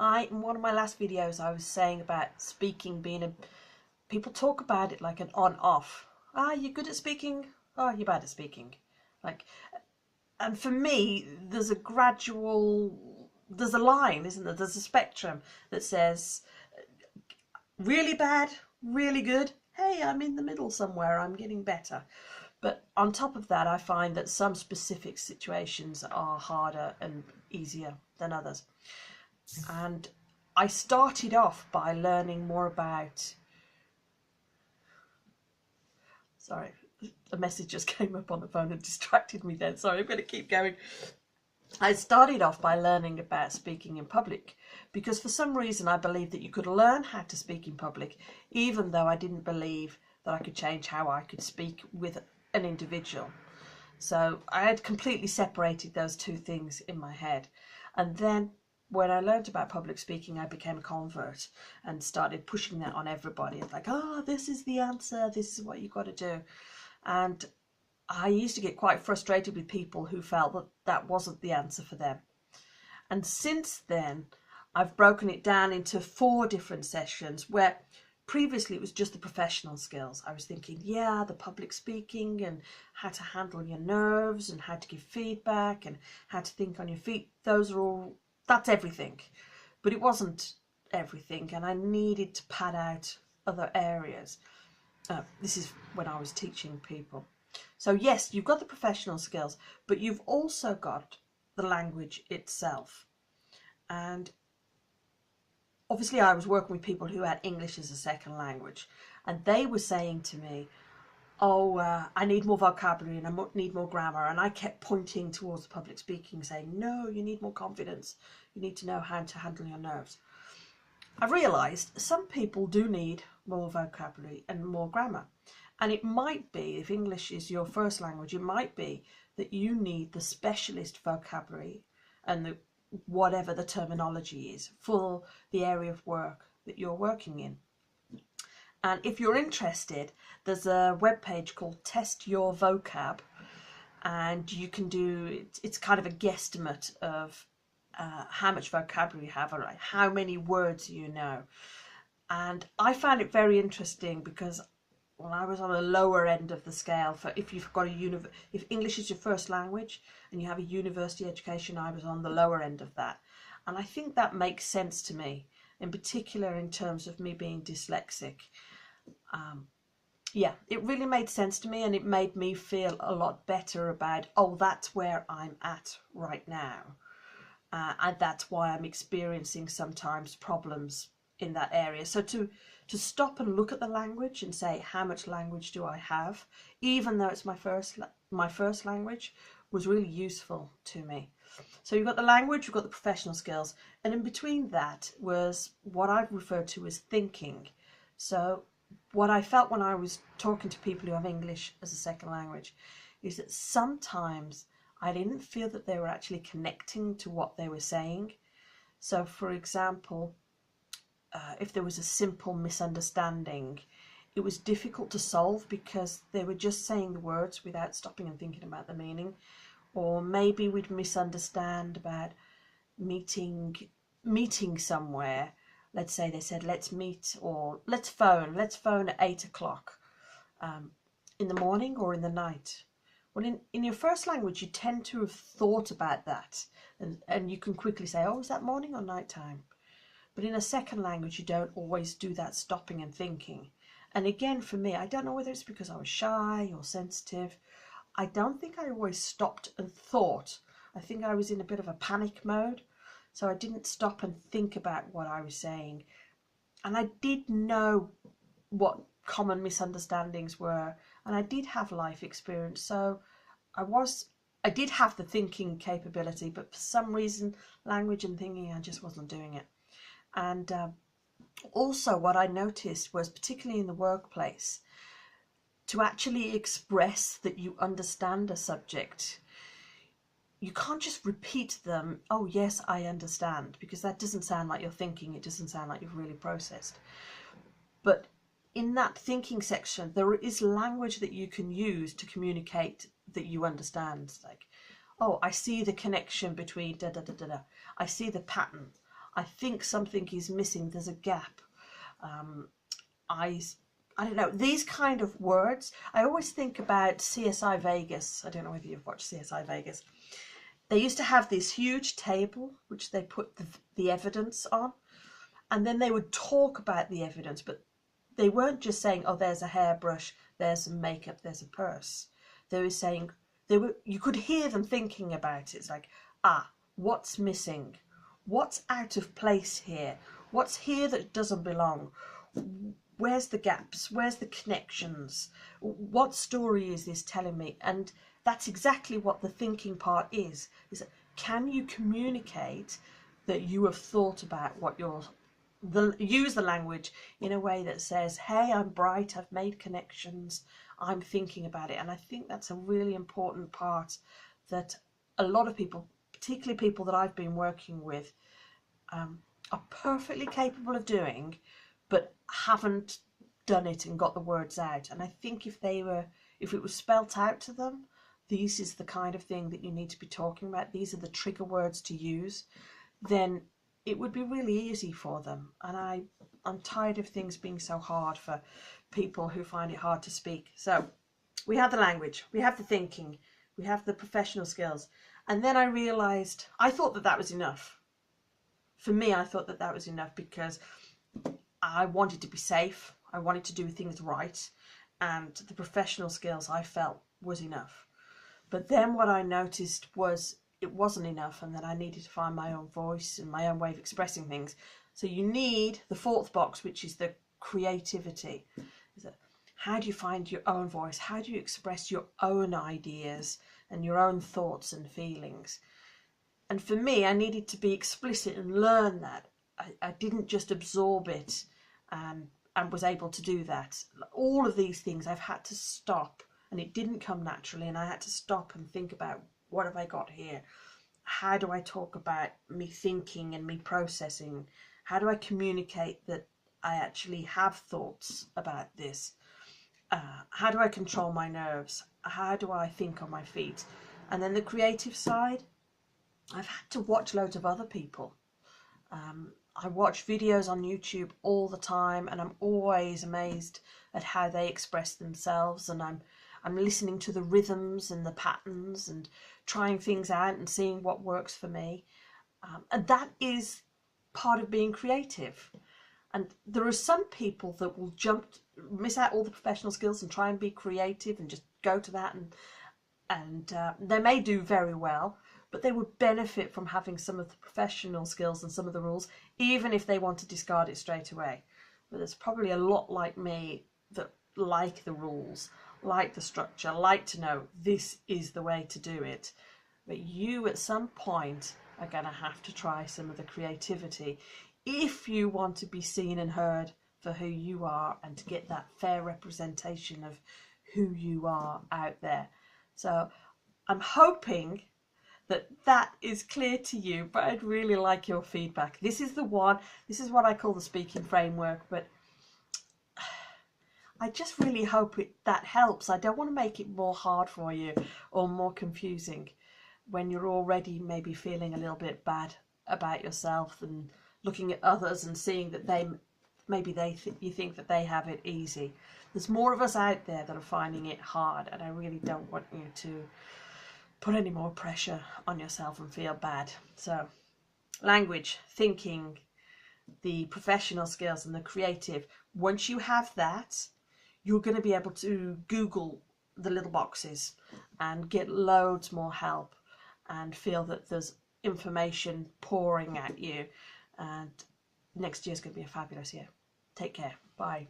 In one of my last videos, I was saying about speaking being a, people talk about it like an on-off. Ah, you're good at speaking. Oh, you're bad at speaking. Like, and for me, there's a line, isn't there? There's a spectrum that says really bad, really good. Hey, I'm in the middle somewhere. I'm getting better. But on top of that, I find that some specific situations are harder and easier than others. And I started off by learning more about, sorry, a message just came up on the phone and distracted me then. Sorry, I'm going to keep going. I started off by learning about speaking in public because for some reason I believed that you could learn how to speak in public, even though I didn't believe that I could change how I could speak with an individual. So I had completely separated those two things in my head. And then when I learned about public speaking, I became a convert and started pushing that on everybody. It's like, oh, this is the answer. This is what you've got to do. And I used to get quite frustrated with people who felt that that wasn't the answer for them. And since then, I've broken it down into 4 different sessions where previously it was just the professional skills. I was thinking, yeah, the public speaking and how to handle your nerves and how to give feedback and how to think on your feet. Those are all, that's everything. But it wasn't everything, and I needed to pad out other areas. This is when I was teaching people. So yes, you've got the professional skills, but you've also got the language itself. And obviously I was working with people who had English as a second language, and they were saying to me, oh, I need more vocabulary and I need more grammar. And I kept pointing towards the public speaking saying, no, you need more confidence. You need to know how to handle your nerves. I realised some people do need more vocabulary and more grammar. And it might be, if English is your first language, it might be that you need the specialist vocabulary and whatever the terminology is for the area of work that you're working in. And if you're interested, there's a webpage called Test Your Vocab, and you can do, it's kind of a guesstimate of how much vocabulary you have, or how many words you know. And I found it very interesting because, well, I was on the lower end of the scale for if you've got if English is your first language and you have a university education, I was on the lower end of that. And I think that makes sense to me, in particular in terms of me being dyslexic. Yeah, it really made sense to me, and it made me feel a lot better about, oh, that's where I'm at right now. And that's why I'm experiencing sometimes problems in that area. So to stop and look at the language and say, how much language do I have, even though it's my first language, was really useful to me. So you've got the language, you've got the professional skills, and in between that was what I've referred to as thinking. So what I felt when I was talking to people who have English as a second language is that sometimes I didn't feel that they were actually connecting to what they were saying. So for example, if there was a simple misunderstanding, it was difficult to solve because they were just saying the words without stopping and thinking about the meaning. Or maybe we'd misunderstand about meeting somewhere. Let's say they said, let's meet, or let's phone at 8 o'clock in the morning or in the night. Well, in your first language, you tend to have thought about that, and you can quickly say, oh, is that morning or night time? But in a second language, you don't always do that stopping and thinking. And again, for me, I don't know whether it's because I was shy or sensitive. I don't think I always stopped and thought. I think I was in a bit of a panic mode. So I didn't stop and think about what I was saying. And I did know what common misunderstandings were. And I did have life experience. So I did have the thinking capability, but for some reason, language and thinking, I just wasn't doing it. And also what I noticed was, particularly in the workplace, to actually express that you understand a subject, you can't just repeat them, oh yes, I understand, because that doesn't sound like you're thinking, it doesn't sound like you've really processed. But in that thinking section, there is language that you can use to communicate that you understand. Like, oh, I see the connection between da da da da da. I see the pattern. I think something is missing, there's a gap. I don't know, these kind of words, I always think about CSI Vegas. I don't know whether you've watched CSI Vegas. They used to have this huge table which they put the evidence on, and then they would talk about the evidence, but they weren't just saying, oh, there's a hairbrush, there's some makeup, there's a purse. They were saying, you could hear them thinking about it. It's like, what's missing? What's out of place here? What's here that doesn't belong? Where's the gaps? Where's the connections? What story is this telling me? And that's exactly what the thinking part is can you communicate that you have thought about what use the language in a way that says, hey, I'm bright, I've made connections, I'm thinking about it. And I think that's a really important part that a lot of people, particularly people that I've been working with, are perfectly capable of doing, but haven't done it and got the words out. And I think if it was spelt out to them, this is the kind of thing that you need to be talking about, these are the trigger words to use, then it would be really easy for them. And I'm tired of things being so hard for people who find it hard to speak. So we have the language, we have the thinking, we have the professional skills. And then I realized, I thought that was enough. For me, I thought that was enough because I wanted to be safe. I wanted to do things right. And the professional skills I felt was enough. But then what I noticed was it wasn't enough, and that I needed to find my own voice and my own way of expressing things. So you need the fourth box, which is the creativity. How do you find your own voice? How do you express your own ideas and your own thoughts and feelings? And for me, I needed to be explicit and learn that. I didn't just absorb it and was able to do that. All of these things I've had to stop, and it didn't come naturally, and I had to stop and think about, what have I got here? How do I talk about me thinking and me processing? How do I communicate that I actually have thoughts about this? How do I control my nerves? How do I think on my feet? And then the creative side, I've had to watch loads of other people. I watch videos on YouTube all the time, and I'm always amazed at how they express themselves, and I'm listening to the rhythms and the patterns and trying things out and seeing what works for me. And that is part of being creative. And there are some people that will miss out all the professional skills and try and be creative and just go to that, and they may do very well, but they would benefit from having some of the professional skills and some of the rules, even if they want to discard it straight away. But there's probably a lot like me that like the rules, like the structure, like to know this is the way to do it. But you at some point are going to have to try some of the creativity if you want to be seen and heard for who you are and to get that fair representation of who you are out there. So I'm hoping that is clear to you, but I'd really like your feedback. This is what I call the speaking framework, but I just really hope that helps. I don't want to make it more hard for you or more confusing when you're already maybe feeling a little bit bad about yourself and looking at others and seeing that you think that they have it easy. There's more of us out there that are finding it hard, and I really don't want you to put any more pressure on yourself and feel bad. So language, thinking, the professional skills and the creative, once you have that, you're going to be able to Google the little boxes and get loads more help and feel that there's information pouring at you. And next year's going to be a fabulous year. Take care. Bye.